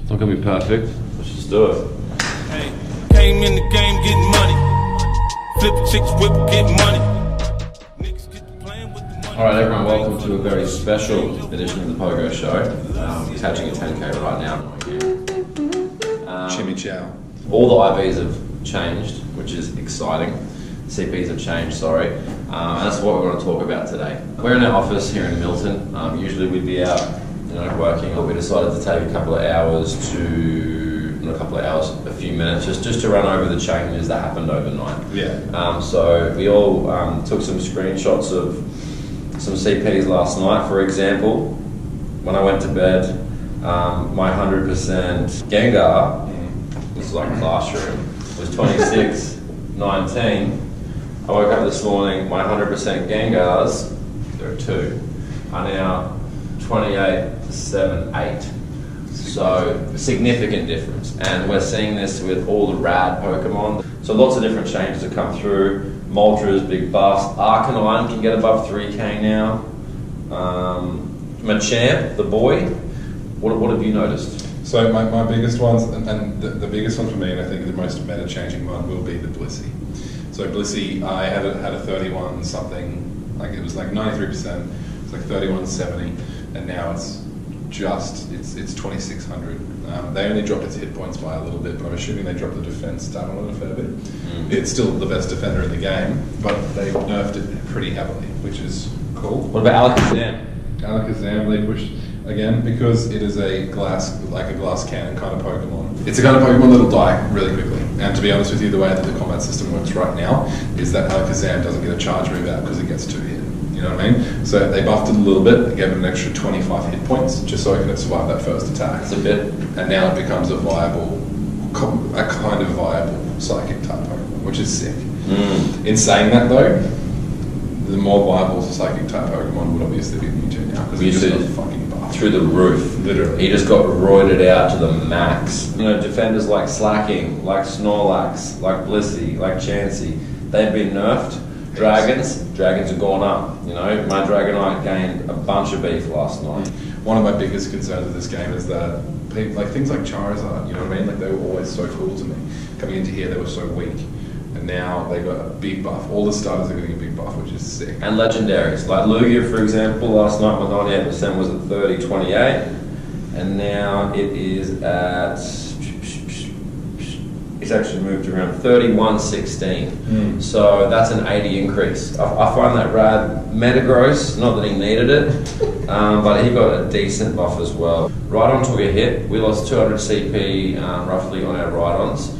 It's not gonna be perfect. Let's just do it. Hey, came in the game getting money. Flip chicks, whip, get money. Niggas get playing with the money. Alright everyone, welcome to a very special edition of the Pogo Show. We're touching a 10k right now. Chimmy chow. All the IVs have changed, which is exciting. CPs have changed, sorry. And that's what we're going to talk about today. We're in our office here in Milton. Usually we'd be out, working, but we decided to take a couple of hours a few minutes, just to run over the changes that happened overnight. Yeah. So we all took some screenshots of some CPs last night. For example, when I went to bed, my 100% Gengar, this is like a classroom, was 26.19. I woke up this morning, my 100% Gengars, there are two, are now 28.78. So, significant difference. And we're seeing this with all the rad Pokemon. So lots of different changes have come through. Moltres, big buffs. Arcanine can get above 3k now. Machamp, the boy, what have you noticed? So my biggest ones, and the biggest one for me, and I think the most meta-changing one, will be the Blissey. So Blissey, I had a 31 something, like it was like 93%, it's like 3170, and now it's 2600. They only dropped its hit points by a little bit, but I'm assuming they dropped the defense stat on it a fair bit. It's still the best defender in the game, but they nerfed it pretty heavily, which is cool. What about Alakazam? Alakazam, they pushed again because it is a glass cannon kind of Pokemon. It's a kind of Pokemon that'll die really quickly. And to be honest with you, the way that the combat system works right now is that Alakazam doesn't get a charge move out because it gets 2 hit. You know what I mean? So they buffed it a little bit, they gave it an extra 25 hit points just so it could survive that first attack. That's a bit. And now it becomes a kind of viable psychic type Pokemon, which is sick. In saying that though, the more viable psychic type Pokemon would obviously be Mewtwo now because it's just fucking buffed. Through the roof. Literally. He just got roided out to the max. Defenders like Slacking, like Snorlax, like Blissey, like Chansey, they've been nerfed. Dragons have gone up. My Dragonite gained a bunch of beef last night. One of my biggest concerns with this game is that things like Charizard, you know what I mean? Like they were always so cool to me. Coming into here, they were so weak. And now they got a big buff. All the starters are getting a big buff, which is sick. And legendaries, like Lugia, for example, last night my 98% was at 30.28, and now it is at, it's actually moved around 31.16. So that's an 80 increase. I find that rad. Metagross, not that he needed it, but he got a decent buff as well. Rhydon took a hit. We lost 200 CP roughly on our Rhydons,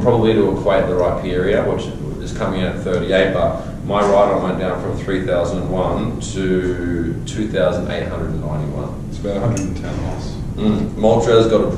probably to equate the Rhyperior, which is coming in at 38, but my Rhydon went down from 3001 to 2891. It's about 110 loss. Moltres got a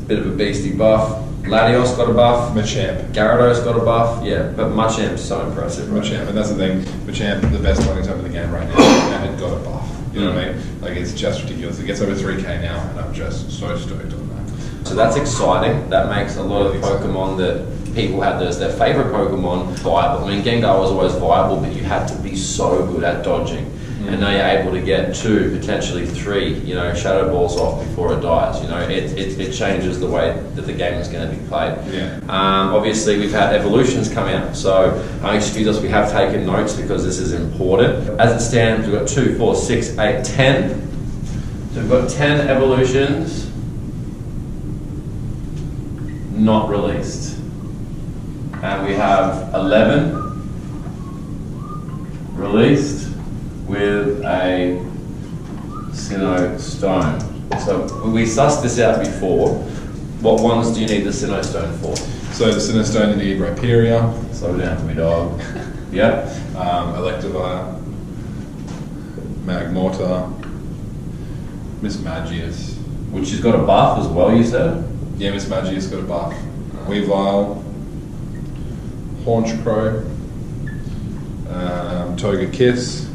bit of a beastie buff. Latios got a buff. Machamp. Gyarados got a buff. Yeah, but Machamp's so impressive. Right? Machamp, and that's the thing. Machamp, the best fighting type in the game right now, and it got a buff. You know what I mean? Like it's just ridiculous. It gets over 3k now, and I'm just so stoked on that. So that's exciting. That makes a lot of Pokemon that people had as their favorite Pokemon viable. I mean, Gengar was always viable, but you had to be so good at dodging. And now you're able to get 2, potentially 3, Shadow Balls off before it dies. It changes the way that the game is going to be played. Yeah. Obviously, we've had evolutions come out, so excuse us, we have taken notes because this is important. As it stands, we've got 2, 4, 6, 8, 10. So we've got 10 evolutions not released. And we have 11 released with a Sinnoh Stone. So we sussed this out before. What ones do you need the Sinnoh Stone for? So the Sinnoh Stone, you need Rhyperior. Slow down for me, dog. Yep. Electivire, Magmortar, Mismagius. Which has got a buff as well, you said? Yeah, Mismagius got a buff. Weavile, Haunchcrow, Togekiss,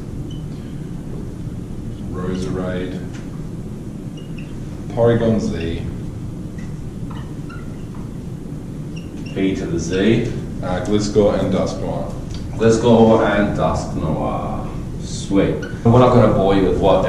Roserade, Porygon Z, P to the Z. Gliscor and Dusknoir. Gliscor and Dusknoir. Sweet. We're not going to bore you with what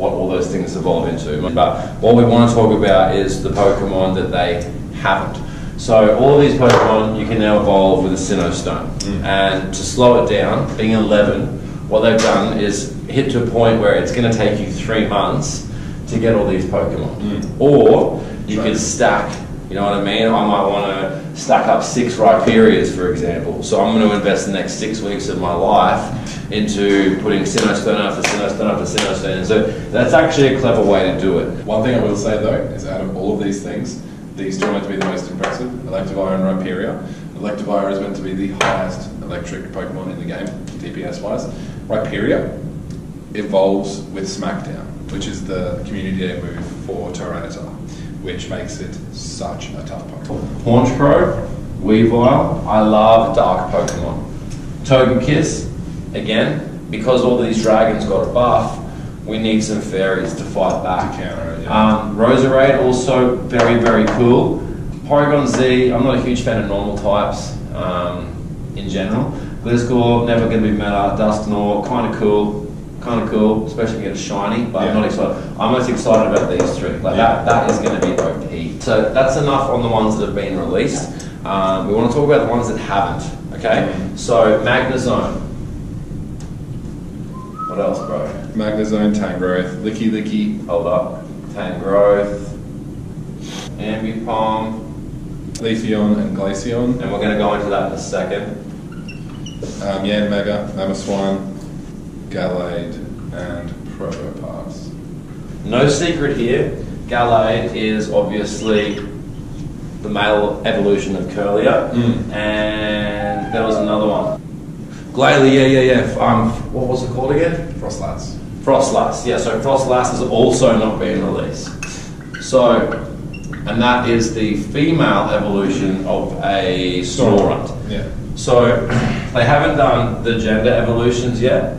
all those things evolve into, but what we want to talk about is the Pokemon that they haven't. So all of these Pokemon you can now evolve with a Sinnoh Stone. And to slow it down, being 11, what they've done is hit to a point where it's going to take you 3 months to get all these Pokemon. Or you could stack, you know what I mean? I might want to stack up 6 Rhyperias, for example. So I'm going to invest the next 6 weeks of my life into putting Sinnoh Stone after Sinnoh Stone after Sinnoh Stone. And so that's actually a clever way to do it. One thing I will say though, is out of all of these things, these two are meant to be the most impressive, Electivire and Rhyperia. Electivire is meant to be the highest electric Pokemon in the game, DPS-wise. Rhyperia evolves with Smackdown, which is the community day move for Tyranitar, which makes it such a tough Pokemon. Honchkrow, Weavile, I love dark Pokemon. Togekiss, again, because all these dragons got a buff, we need some fairies to fight back. To counter it, yeah. Roserade, also very, very cool. Porygon Z, I'm not a huge fan of normal types in general. Gliscor, never going to be meta. Dusknoir, kind of cool, especially if you get a shiny, but I'm not excited. I'm most excited about these 3. Like that is going to be OP. So that's enough on the ones that have been released. We want to talk about the ones that haven't, okay? So Magnezone. What else, bro? Magnezone, Tangrowth, Licky, Hold up. Tangrowth, Ambipom, Leafeon and Glaceon. and we're going to go into that in a second. Yanmega, Mamoswine, Gallade, and Protopass. No secret here, Gallade is obviously the male evolution of Curlia, and there was another one. Glalie, yeah. What was it called again? Frostlass. Frostlass, yeah, so Frostlass has also not been released. So, and that is the female evolution of a Snorunt. Yeah. So, they haven't done the gender evolutions yet.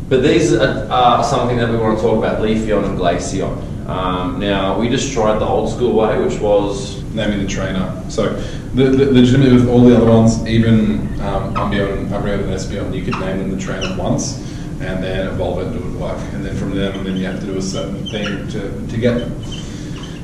But these are something that we want to talk about, Leafeon and Glaceon. Now, we just tried the old school way, which was... Naming the trainer. So, legitimately with all the other ones, even Umbreon and Espeon, you could name them the trainer once, and then evolve it and do it work. And then from them, then you have to do a certain thing to get them.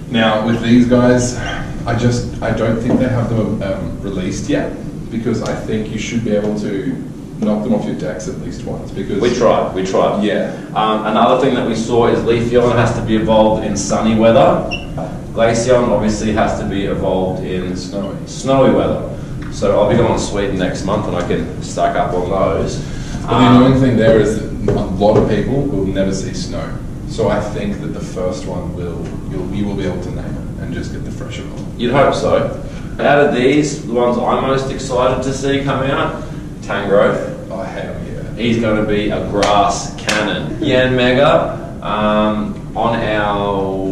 Now, with these guys, I don't think they have them released yet, because I think you should be able to knock them off your decks at least once. Because We tried. Yeah. Another thing that we saw is Leafeon has to be evolved in sunny weather. Glaceon obviously has to be evolved in snowy weather. So I'll be going to Sweden next month and I can stack up on those. But the annoying thing there is that a lot of people will never see snow. So I think that the first one you will be able to name it and just get the fresher one. You'd hope so. Out of these, the ones I'm most excited to see come out, Tangrowth. Oh, hell yeah. He's going to be a grass cannon. Yanmega, on our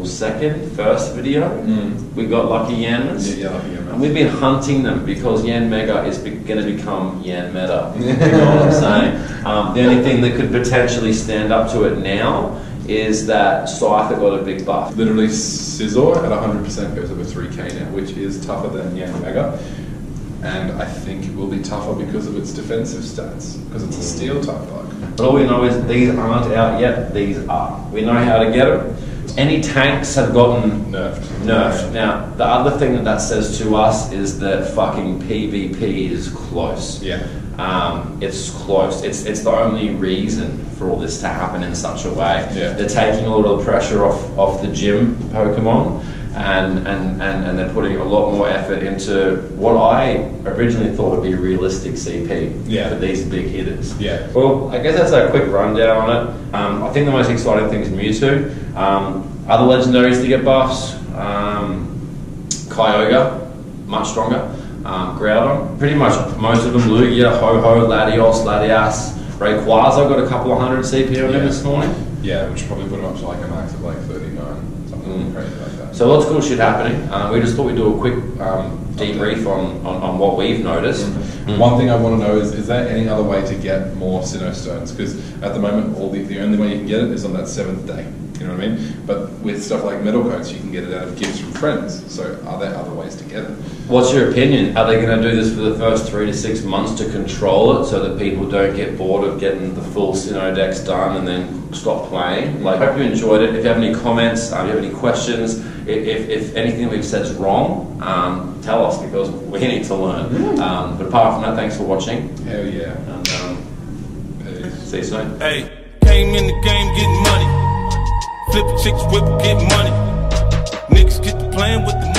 first video, we got Lucky Yanmas. Yeah, Lucky Yanmas. And we've been hunting them because Yanmega is going to become Yanmeta. You know what I'm saying? The only thing that could potentially stand up to it now is that Scyther got a big buff. Literally, Scizor at 100% goes over 3k now, which is tougher than Yanmega. And I think it will be tougher because of its defensive stats, because it's a steel type bug. But all we know is these aren't out yet, these are. We know how to get them. Any tanks have gotten nerfed. Now, the other thing that says to us is that fucking PvP is close. Yeah. It's close. It's the only reason for all this to happen in such a way. Yeah. They're taking a little pressure off the gym Pokemon, and they're putting a lot more effort into what I originally thought would be realistic CP for these big hitters. Yeah. Well, I guess that's a quick rundown on it. I think the most exciting thing is Mewtwo. Other legendaries to get buffs, Kyogre, much stronger. Groudon, pretty much most of them, Lugia, Ho-Ho, Latios, Rayquaza got a couple of hundred CP on him this morning. Yeah, which probably put him up to like a max of like 39, something crazy like that. So lots of cool shit happening. We just thought we'd do a quick debrief on what we've noticed. One thing I want to know is there any other way to get more Sinnoh Stones? Because at the moment, the only way you can get it is on that 7th day. You know what I mean? But with stuff like metal coats, you can get it out of gifts from friends. So are there other ways to get it? What's your opinion? Are they going to do this for the first 3 to 6 months to control it so that people don't get bored of getting the full Sinnoh decks done and then stop playing? Like, I hope you enjoyed it. If you have any comments, if you have any questions, if anything we've said is wrong, tell us, because we need to learn. But apart from that, thanks for watching. Hell yeah. And see you soon. Hey, came in the game getting money. Flip chicks, whip, get money. Niggas get to playing with the